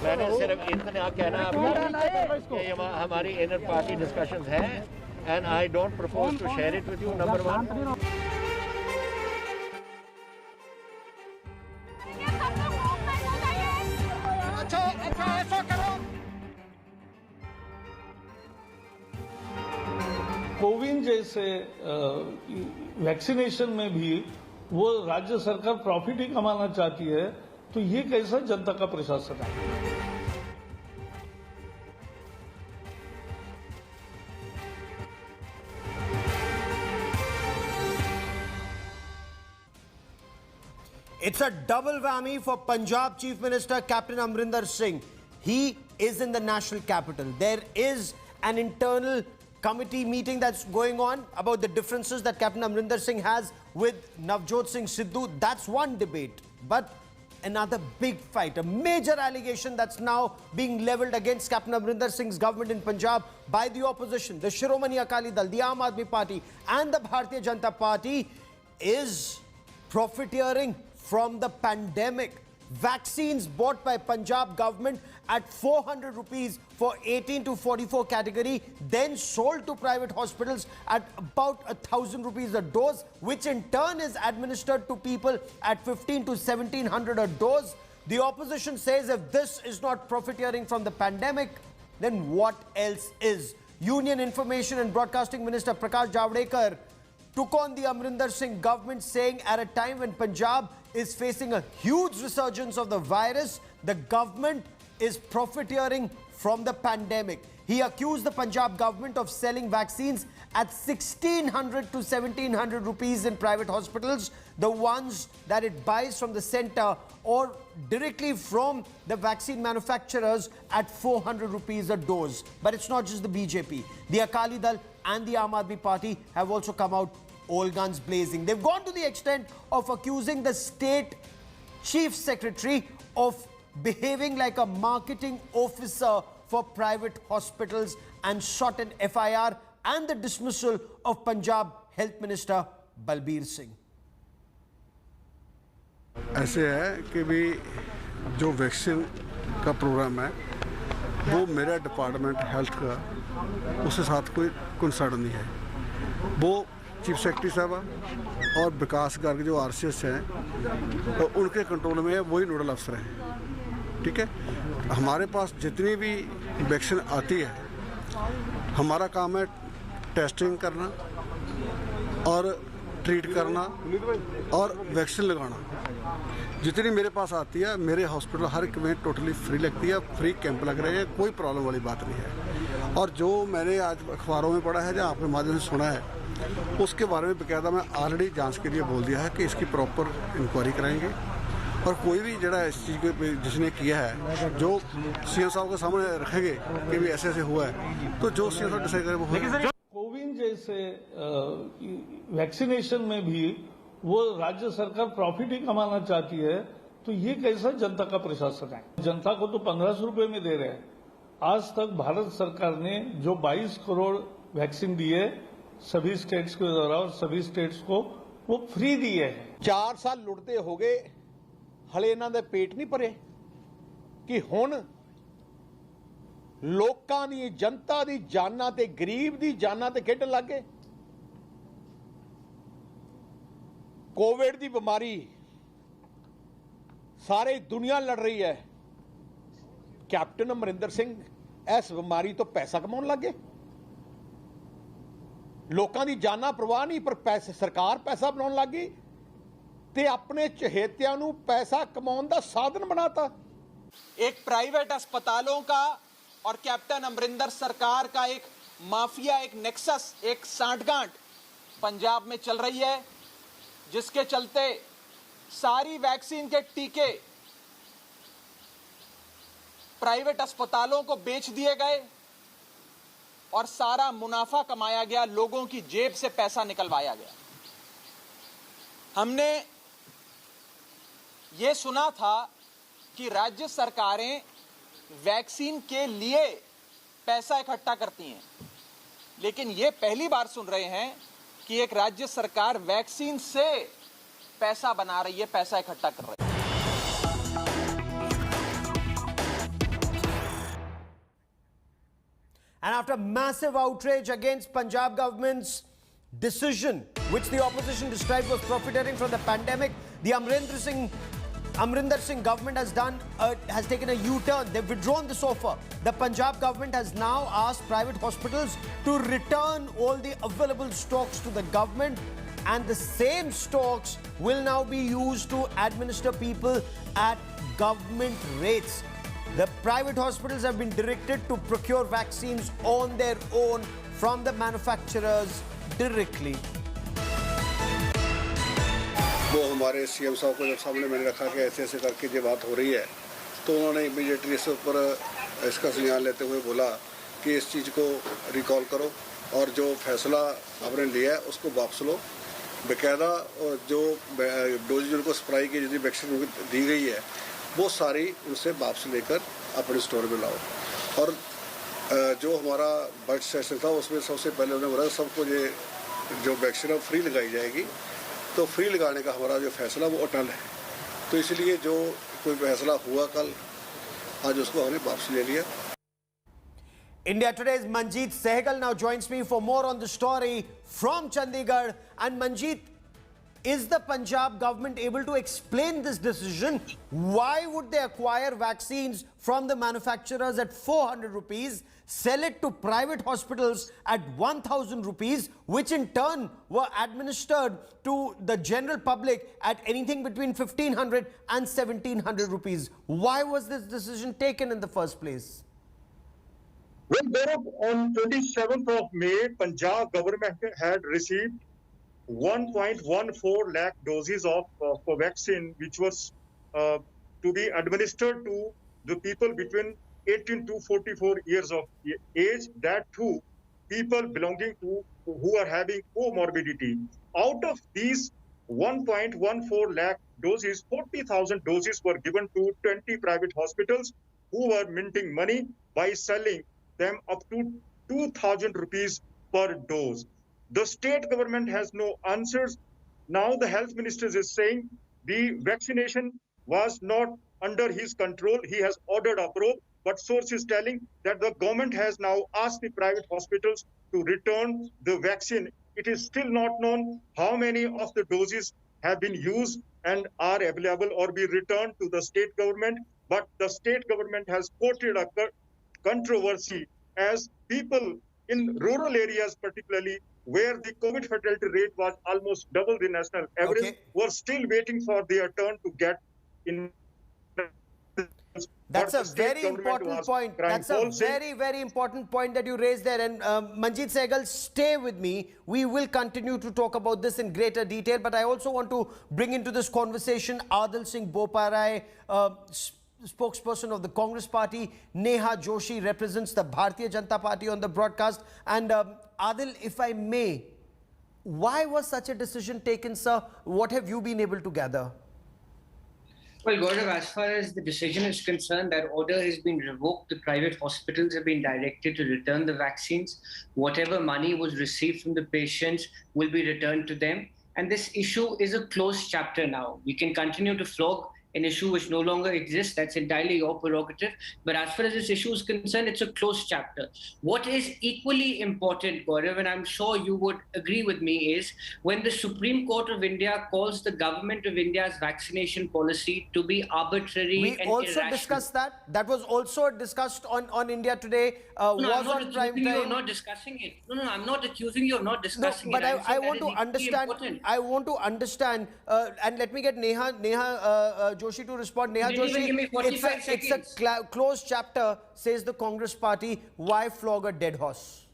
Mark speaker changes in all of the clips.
Speaker 1: मैंने सिर्फ इतना कहना आपको कि हमारी इनर पार्टी डिस्कशंस हैं and I don't propose to share it with you, number 1।
Speaker 2: CoWIN जैसे वैक्सीनेशन में भी वो राज्य सरकार प्रॉफिट ही कमाना चाहती है, तो ये कैसा जनता का प्रशासन है?
Speaker 3: It's a double whammy for Punjab Chief Minister Captain Amrinder Singh. He is in the national capital. There is an internal committee meeting that's going on about the differences that Captain Amrinder Singh has with Navjot Singh Sidhu. That's one debate. But another big fight, a major allegation that's now being leveled against Captain Amrinder Singh's government in Punjab by the opposition, the Shiromani Akali Dal, the Aam Aadmi Party and the Bharatiya Janata Party, is profiteering from the pandemic. Vaccines bought by Punjab government at 400 rupees for 18 to 44 category, then sold to private hospitals at about 1,000 rupees a dose, which in turn is administered to people at 15 to 1,700 a dose. The opposition says if this is not profiteering from the pandemic, then what else is? Union Information and Broadcasting Minister Prakash Javadekar took on the Amrinder Singh government, saying at a time when Punjab is facing a huge resurgence of the virus, the government is profiteering from the pandemic. He accused the Punjab government of selling vaccines at 1,600 to 1,700 rupees in private hospitals, the ones that it buys from the centre or directly from the vaccine manufacturers at 400 rupees a dose. But it's not just the BJP. The Akali Dal and the Aam Aadmi Party have also come out all guns blazing. They've gone to the extent of accusing the state chief secretary of behaving like a marketing officer for private hospitals and sought an FIR and the dismissal of Punjab Health Minister Balbir Singh.
Speaker 4: ऐसे है कि भी जो vaccine का programme है वो मेरा department health का उसके साथ कोई कंसर्न नहीं है। वो चीफ सेक्रेटरी साहब और विकास गर्ग जो RCS हैं तो उनके कंट्रोल में है, वही नोडल अफसर हैं। ठीक है, हमारे पास जितनी भी वैक्सीन आती है हमारा काम है टेस्टिंग करना और ट्रीट करना और वैक्सीन लगाना। जितनी मेरे पास आती है मेरे हॉस्पिटल हर एक में टोटली फ्री लगती है, फ्री कैंप लग रहे हैं, कोई प्रॉब्लम वाली बात नहीं है। और जो मैंने आज अखबारों में पढ़ा है या आपके माध्यम से सुना है उसके बारे में बकायदा मैं ऑलरेडी जांच के लिए बोल दिया है कि इसकी प्रॉपर इंक्वायरी कराएंगे और कोई भी जरा इस चीज़ को जिसने किया है जो CM साहब के सामने रखेंगे कि भी ऐसे ऐसे हुआ है तो जो CM साहब डिसाइड करे वो होगा।
Speaker 2: कोविन जैसे वैक्सीनेशन में भी वो राज्य सरकार प्रॉफिट ही कमाना चाहती है, तो ये कैसा जनता का प्रशासन है? जनता को तो 1500 रुपए में दे रहे हैं। आज तक भारत सरकार ने जो 22 करोड़ वैक्सीन दिए सभी स्टेट्स के द्वारा और सभी स्टेट्स को वो फ्री दिए हैं।
Speaker 5: 4 साल लुटते हो गए, हले इन्हां दे पेट नहीं भरे कि हुण लोकां दी जनता दी जानां ते गरीब दी जानां ते खेडण लग गए। कोविड दी बीमारी सारी दुनिया लड़ रही है, कैप्टन अमरिंदर सिंह इस बीमारी तो पैसा कमाउण लग गए। लोकां दी जानां परवाह नहीं पर पैसे सरकार पैसा बनाउण लग गई ते अपने चहेतियां नूं पैसा कमाउण दा साधन बनाता।
Speaker 6: एक प्राइवेट अस्पतालों का और कैप्टन अमरिंदर सरकार का एक माफिया, एक नेक्सस, एक सांठगांठ पंजाब में चल रही है, जिसके चलते सारी वैक्सीन के टीके प्राइवेट अस्पतालों को बेच दिए गए और सारा मुनाफा कमाया गया, लोगों की जेब से पैसा निकलवाया गया। हमने ये सुना था कि राज्य सरकारें वैक्सीन के लिए पैसा इकट्ठा करती हैं, लेकिन ये पहली बार सुन रहे हैं कि एक राज्य सरकार वैक्सीन से पैसा बना रही है, पैसा इकट्ठा कर रही है।
Speaker 3: And after massive outrage against Punjab government's decision, which the opposition described was profiteering from the pandemic, the Amrinder Singh government has taken a U-turn. They've withdrawn this offer. The Punjab government has now asked private hospitals to return all the available stocks to the government, and the same stocks will now be used to administer people at government rates. The private hospitals have been directed to procure vaccines on their own from the manufacturers directly.
Speaker 4: वो हमारे CM साहब को जब सामने मैंने रखा कि ऐसे ऐसे करके ये बात हो रही है, तो उन्होंने इमीडिएटली इसके ऊपर इसका संज्ञान लेते हुए बोला कि इस चीज़ को रिकॉल करो और जो फैसला आपने लिया है उसको वापस लो। बेकायदा जो डोज उनको सप्लाई की जितनी वैक्सीन दी गई है वो सारी उनसे वापस लेकर अपने स्टोर में लाओ। और जो हमारा बजट सेशन था उसमें सबसे पहले उन्होंने बोला सबको ये जो वैक्सीन है फ्री लगाई जाएगी, तो फ्री लगाने का हमारा जो फैसला वो अटल है। तो इसलिए जो कोई फैसला हुआ कल, आज उसको हमने वापस ले लिया।
Speaker 3: India Today's Manjeet Sehgal now joins me for more on the story from Chandigarh. And Manjeet, is the Punjab government able to explain this decision? Why would they acquire vaccines from the manufacturers at 400 rupees, sell it to private hospitals at 1,000 rupees, which in turn were administered to the general public at anything between 1,500 and 1,700 rupees? Why was this decision taken in the first place?
Speaker 7: Well, Gaurav, on 27th of May, Punjab government had received 1.14 lakh doses of vaccine, which was to be administered to the people between 18 to 44 years of age, that too people belonging to who are having comorbidity. Out of these 1.14 lakh doses, 40,000 doses were given to 20 private hospitals who were minting money by selling them up to 2,000 rupees per dose. The state government has no answers. Now the health minister is saying the vaccination was not under his control. He has ordered a probe, but source is telling that the government has now asked the private hospitals to return the vaccine. It is still not known how many of the doses have been used and are available or be returned to the state government. But the state government has quoted a controversy as people in rural areas particularly, where the COVID fatality rate was almost double the national average, were still waiting for their turn to get in.
Speaker 3: That's a very important point. That's a very, very important point that you raised there. And Manjeet Sehgal, stay with me. We will continue to talk about this in greater detail. But I also want to bring into this conversation Adil Singh Boparai, spokesperson of the Congress party. Neha Joshi represents the Bharatiya Janata Party on the broadcast. And Adil, if I may, why was such a decision taken, sir? What have you been able to gather?
Speaker 8: Well, Gaurav, as far as the decision is concerned, that order has been revoked. The private hospitals have been directed to return the vaccines. Whatever money was received from the patients will be returned to them. And this issue is a closed chapter now. We can continue to flog an issue which no longer exists. That's entirely your prerogative. But as far as this issue is concerned, it's a closed chapter. What is equally important, Gaurav, and I'm sure you would agree with me, is when the Supreme Court of India calls the government of India's vaccination policy to be arbitrary and
Speaker 3: also
Speaker 8: irrational.
Speaker 3: Discussed that. That was also discussed on India Today.
Speaker 8: No,
Speaker 3: was
Speaker 8: I'm not
Speaker 3: on prime
Speaker 8: accusing you
Speaker 3: time.
Speaker 8: of not discussing it. No, I'm not accusing you of not discussing
Speaker 3: but
Speaker 8: it.
Speaker 3: I want to understand. I want to understand, and let me get Neha Joshi to respond. Neha Joshi,
Speaker 8: give me 45
Speaker 3: it's a closed chapter, says the Congress party. Why flog a dead horse?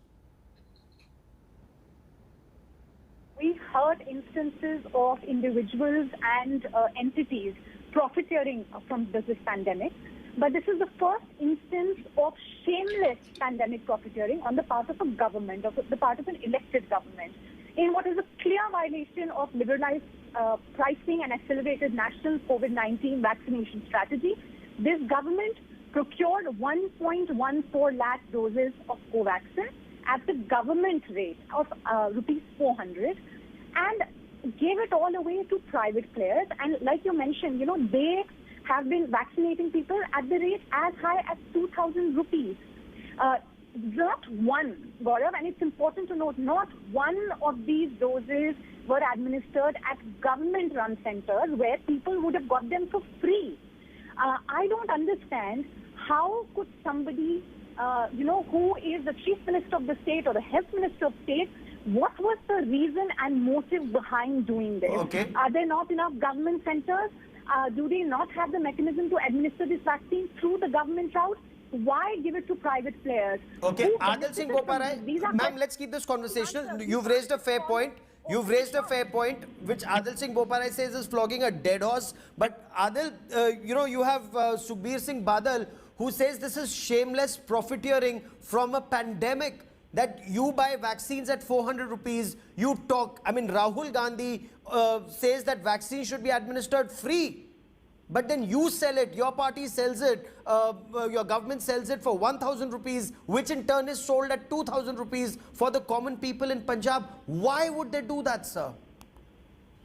Speaker 9: We heard instances of individuals and entities profiteering from this pandemic. But this is the first instance of shameless pandemic profiteering on the part of a government, of the part of an elected government, in what is a clear violation of liberalized pricing and accelerated national COVID-19 vaccination strategy. This government procured 1.14 lakh doses of Covaxin at the government rate of rupees 400 and gave it all away to private players. And like you mentioned, they have been vaccinating people at the rate as high as 2,000 rupees. not one, Gaurav, and it's important to note, not one of these doses were administered at government-run centers where people would have got them for free. I don't understand how could somebody, who is the Chief Minister of the state or the Health Minister of state, what was the reason and motive behind doing this?
Speaker 3: Okay.
Speaker 9: Are there not enough government centers? Do they not have the mechanism to administer this vaccine through the government route? Why give it to private players?
Speaker 3: Okay,
Speaker 9: Who
Speaker 3: Adil Singh
Speaker 9: benefited from
Speaker 3: Boparai,
Speaker 9: these?
Speaker 3: ma'am, let's keep this conversational. You've raised a fair point. You've raised a fair point, which Adil Singh Boparai says is flogging a dead horse. But Adil, you have Sukhbir Singh Badal, who says this is shameless profiteering from a pandemic. That you buy vaccines at 400 rupees, you talk. I mean, Rahul Gandhi says that vaccines should be administered free. But then you sell it, your party sells it, your government sells it for 1,000 rupees, which in turn is sold at 2,000 rupees for the common people in Punjab. Why would they do that, sir?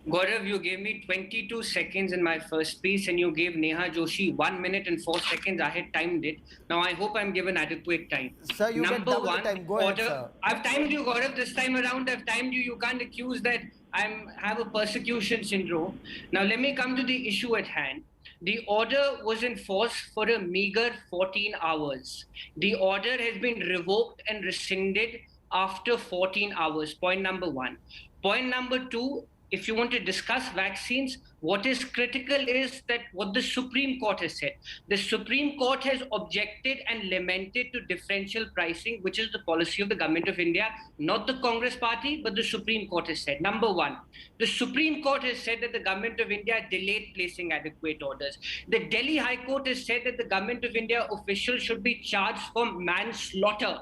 Speaker 8: Gaurav, you gave me 22 seconds in my first piece and you gave Neha Joshi 1 minute and 4 seconds. I had timed it. Now I hope I'm given adequate time.
Speaker 3: Sir, you get double the time. Go ahead, sir.
Speaker 8: I've timed you, Gaurav. This time around, I've timed you. You can't accuse that I have a persecution syndrome. Now let me come to the issue at hand. The order was in force for a meager 14 hours. The order has been revoked and rescinded after 14 hours. Point number one. Point number two, if you want to discuss vaccines, what is critical is that what the Supreme Court has said. The Supreme Court has objected and lamented to differential pricing, which is the policy of the Government of India, not the Congress Party, but the Supreme Court has said. Number one, the Supreme Court has said that the Government of India delayed placing adequate orders. The Delhi High Court has said that the Government of India officials should be charged for manslaughter.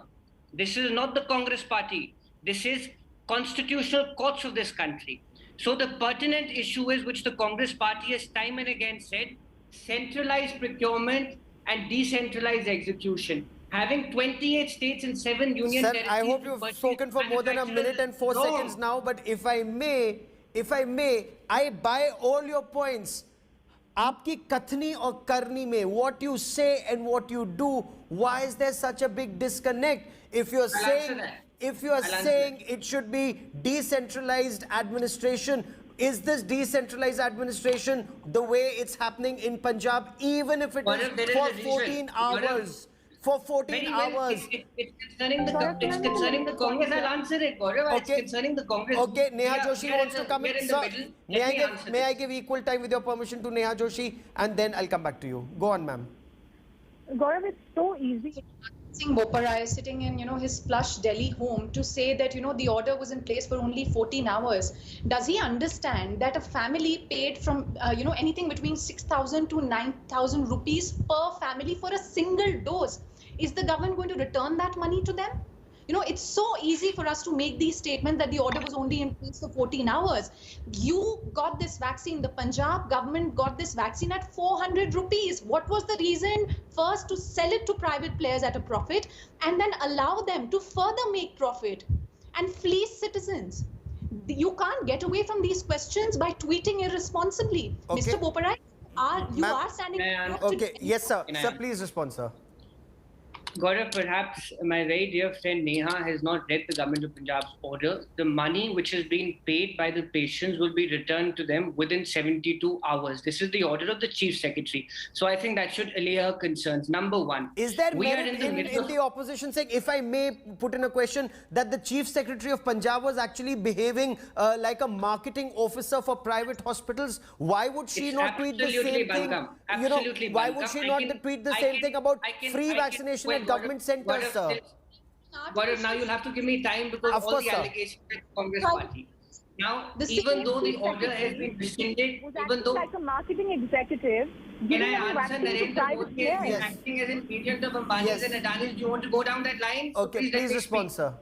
Speaker 8: This is not the Congress Party. This is constitutional courts of this country. So the pertinent issue is, which the Congress Party has time and again said, centralized procurement and decentralized execution. Having 28 states and 7 union
Speaker 3: Sir,
Speaker 8: territories.
Speaker 3: I hope you've spoken for more than a minute and 4 seconds now, but if I may, I buy all your points. Aapki kathni aur karni mein, what you say and what you do, why is there such a big disconnect? If you're saying it should be decentralized administration, is this decentralized administration the way it's happening in Punjab, even if it is for 14 hours? For 14 hours.
Speaker 8: It's concerning the Congress. I'll answer it, Gaurav. It's concerning the Congress.
Speaker 3: Okay, Neha Joshi wants to come in. Sir, may I give equal time with your permission to Neha Joshi, and then I'll come back to you. Go on, ma'am.
Speaker 9: Gaurav, it's so easy.
Speaker 10: Singh Boparai is sitting in, his plush Delhi home to say that, the order was in place for only 14 hours. Does he understand that a family paid from, anything between 6,000 to 9,000 rupees per family for a single dose? Is the government going to return that money to them? It's so easy for us to make these statements that the order was only in place for 14 hours. You got this vaccine, the Punjab government got this vaccine at 400 rupees. What was the reason? First, to sell it to private players at a profit, and then allow them to further make profit and fleece citizens. You can't get away from these questions by tweeting irresponsibly.
Speaker 3: Okay.
Speaker 10: Mr. Boparai, you are standing...
Speaker 3: Okay, yes, sir. Sir, please respond, sir.
Speaker 8: Gaurav, perhaps my very dear friend Neha has not read the Government of Punjab's order. The money which is being paid by the patients will be returned to them within 72 hours. This is the order of the Chief Secretary. So I think that should allay her concerns. Number one.
Speaker 3: Is there merit in the opposition saying, if I may put in a question, that the Chief Secretary of Punjab was actually behaving like a marketing officer for private hospitals? Why would she not tweet the same thing? Why would she not tweet the same thing about free vaccination at government centers, sir?
Speaker 8: Gaurav, now you'll have to give me time because of all the allegations at the Congress Party. Now, even though the order has been rescinded, even though...
Speaker 9: like a marketing executive...
Speaker 8: Can I answer Narendra Modi has been acting as an agent of Ambani's and Adani's? Do you want to go down that line?
Speaker 3: Okay, please respond, sir.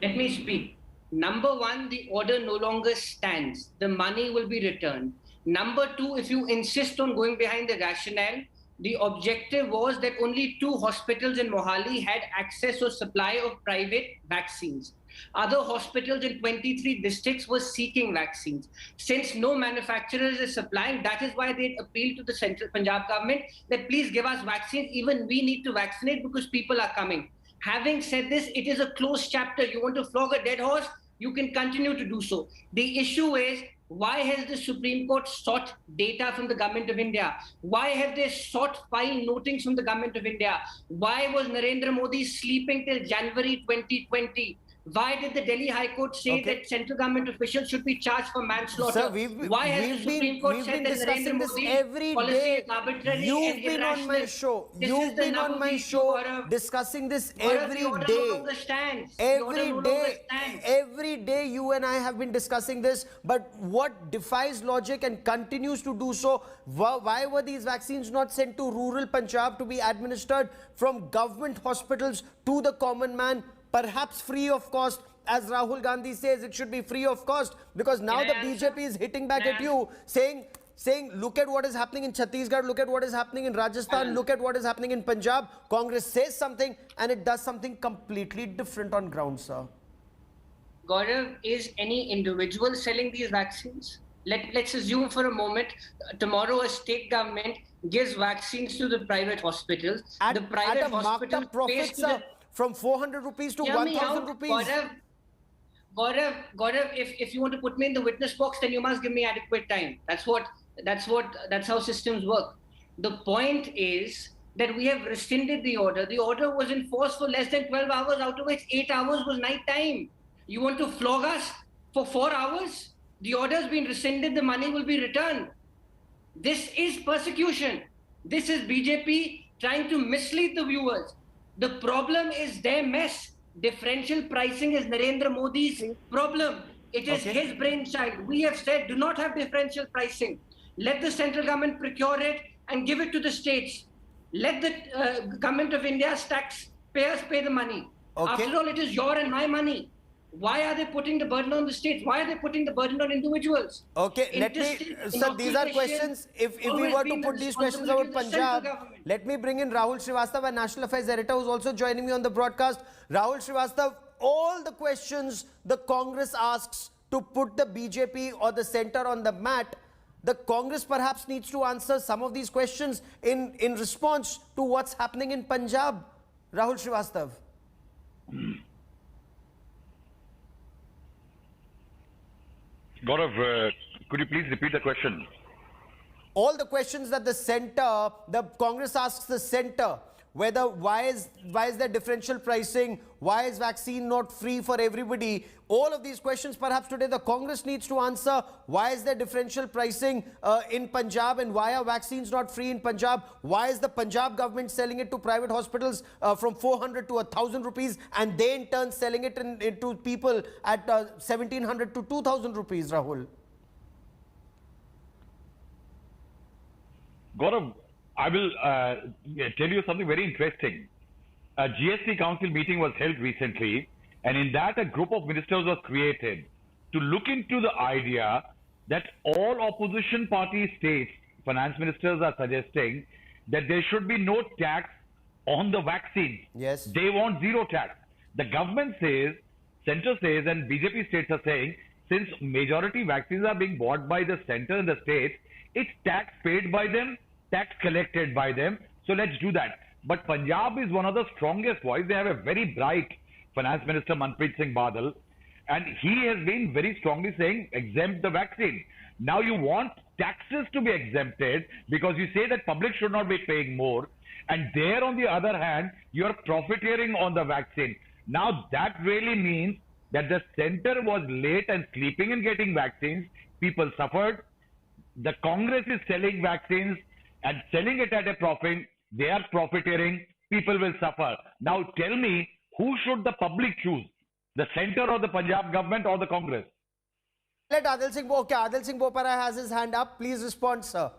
Speaker 8: Let me speak. Number one, the order no longer stands. The money will be returned. Number two, if you insist on going behind the rationale, the objective was that only 2 hospitals in Mohali had access or supply of private vaccines. Other hospitals in 23 districts were seeking vaccines. Since no manufacturers is supplying, that is why they appealed to the central Punjab government that please give us vaccines. Even we need to vaccinate because people are coming. Having said this, it is a closed chapter. You want to flog a dead horse, you can continue to do so. The issue is, why has the Supreme Court sought data from the Government of India? Why have they sought file notings from the Government of India? Why was Narendra Modi sleeping till January 2020? Why did the Delhi High Court say that central government officials should be charged for manslaughter?
Speaker 3: Sir,
Speaker 8: Why has the Supreme Court said that Narendra Modi's policy is arbitrary and irrational?
Speaker 3: You've been on my show. You've been on my show discussing this every day. Every day you and I have been discussing this. But what defies logic and continues to do so, why were these vaccines not sent to rural Punjab to be administered from government hospitals to the common man? Perhaps free of cost, as Rahul Gandhi says, it should be free of cost, because now the BJP is hitting back at you, saying, look at what is happening in Chhattisgarh, look at what is happening in Rajasthan, look at what is happening in Punjab. Congress says something and it does something completely different on ground, sir.
Speaker 8: Gaurav, is any individual selling these vaccines? Let's assume for a moment, tomorrow a state government gives vaccines to the private hospitals.
Speaker 3: At a marked up profit, sir. From 400 rupees to 1,000 rupees.
Speaker 8: Gaurav, if you want to put me in the witness box, then you must give me adequate time. That's how systems work. The point is that we have rescinded the order. The order was in force for less than 12 hours, out of which 8 hours was night time. You want to flog us for 4 hours? The order has been rescinded, the money will be returned. This is persecution. This is BJP trying to mislead the viewers. The problem is their mess. Differential pricing is Narendra Modi's problem. It is his brainchild. We have said, do not have differential pricing. Let the central government procure it and give it to the states. Let the government of India's taxpayers pay the money. After all, it is your and my money. Why are they putting the burden on the states? Why are they putting the burden on individuals?
Speaker 3: Sir, these are questions. If we were to put these questions about Punjab, let me bring in Rahul Srivastava, a national affairs editor, who's also joining me on the broadcast. Rahul Srivastava, all the questions the Congress asks to put the BJP or the centre on the mat, the Congress perhaps needs to answer some of these questions in response to what's happening in Punjab. Rahul Srivastava.
Speaker 11: Gaurav, could you please repeat the question?
Speaker 3: All the questions that the Congress asks the centre, whether why is there differential pricing, why is vaccine not free for everybody, all of these questions perhaps today the Congress needs to answer. Why is there differential pricing in Punjab, and why are vaccines not free in Punjab? Why is the Punjab government selling it to private hospitals from 400 to 1,000 rupees, and they in turn selling it to people at 1,700 to 2,000 rupees, Rahul?
Speaker 11: Gaurav, I will tell you something very interesting. A GST Council meeting was held recently, and in that a group of ministers was created to look into the idea that all opposition party states, finance ministers are suggesting that there should be no tax on the vaccines.
Speaker 3: Yes.
Speaker 11: They want zero tax. The government says, centre says, and BJP states are saying, since majority vaccines are being bought by the centre and the states, it's tax paid by them, tax collected by them. So let's do that. But Punjab is one of the strongest voices. They have a very bright Finance Minister, Manpreet Singh Badal, and he has been very strongly saying exempt the vaccine. Now you want taxes to be exempted because you say that public should not be paying more, and there on the other hand you are profiteering on the vaccine. Now that really means that the centre was late and sleeping in getting vaccines. People suffered. The Congress is selling vaccines and selling it at a profit. They are profiteering. People will suffer. Now tell me, who should the public choose? The centre or the Punjab government or the Congress?
Speaker 3: Let Adil Singh, Adil Singh Bopara has his hand up. Please respond, sir.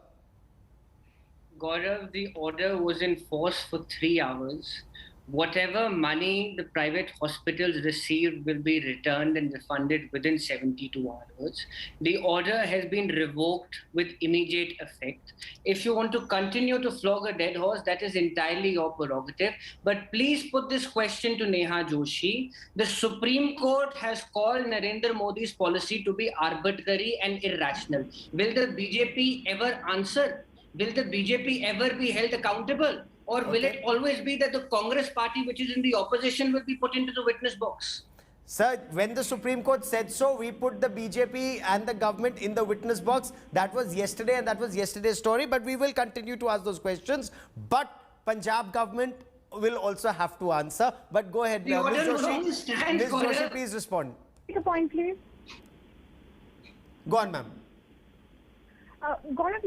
Speaker 8: Gaurav, the order was in force for 3 hours. Whatever money the private hospitals received will be returned and refunded within 72 hours. The order has been revoked with immediate effect. If you want to continue to flog a dead horse, that is entirely your prerogative. But please put this question to Neha Joshi. The Supreme Court has called Narendra Modi's policy to be arbitrary and irrational. Will the BJP ever answer? Will the BJP ever be held accountable? Or will it always be that the Congress party, which is in the opposition, will be put into the witness box?
Speaker 3: Sir, when the Supreme Court said so, we put the BJP and the government in the witness box. That was yesterday and that was yesterday's story. But we will continue to ask those questions. But Punjab government will also have to answer. But go ahead, Ms. Joshi, please respond.
Speaker 9: Take a point, please.
Speaker 3: Go on, ma'am.
Speaker 9: Gaurav,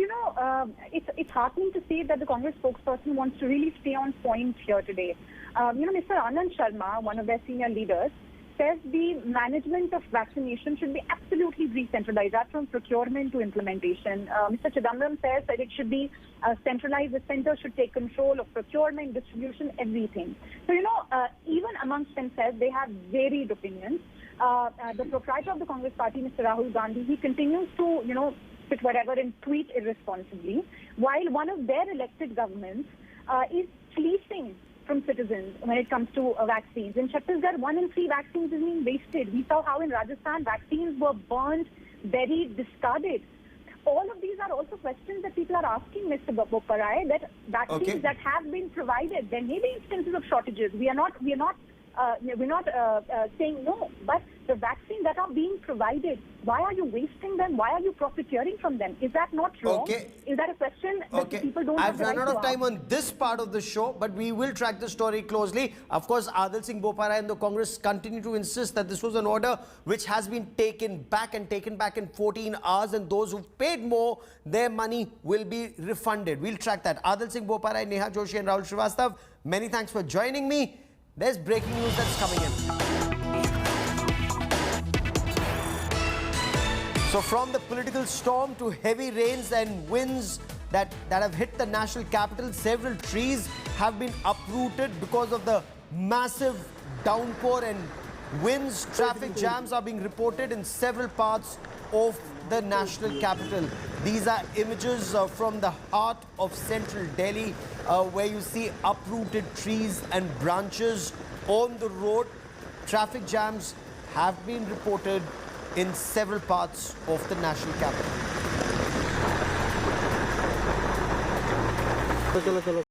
Speaker 9: it's heartening to see that the Congress spokesperson wants to really stay on point here today. Mr. Anand Sharma, one of their senior leaders, says the management of vaccination should be absolutely decentralized, that from procurement to implementation. Mr. Chidambaram says that it should be centralized. The center should take control of procurement, distribution, everything. So, even amongst themselves, they have varied opinions. The proprietor of the Congress party, Mr. Rahul Gandhi, he continues to, sit whatever and tweet irresponsibly, while one of their elected governments is fleecing from citizens when it comes to vaccines. In Chhattisgarh, 1 in 3 vaccines is being wasted. We saw how in Rajasthan vaccines were burned, buried, discarded. All of these are also questions that people are asking, Mr. Boparai, that vaccines that have been provided, there may be instances of shortages. We're not saying no, but the vaccines that are being provided, why are you wasting them? Why are you profiteering from them? Is that not wrong? Is that a question that people don't have the right to ask?
Speaker 3: I've run out of time on this part of the show, but we will track the story closely. Of course, Adil Singh Boparai and the Congress continue to insist that this was an order which has been taken back in 14 hours, and those who paid more, their money will be refunded. We'll track that. Adil Singh Boparai, Neha Joshi and Rahul Srivastav, many thanks for joining me. There's breaking news that's coming in. So from the political storm to heavy rains and winds that have hit the national capital, several trees have been uprooted because of the massive downpour and winds. Traffic jams are being reported in several parts of the national capital. These are images from the heart of central Delhi, where you see uprooted trees and branches on the road. Traffic jams have been reported in several parts of the national capital.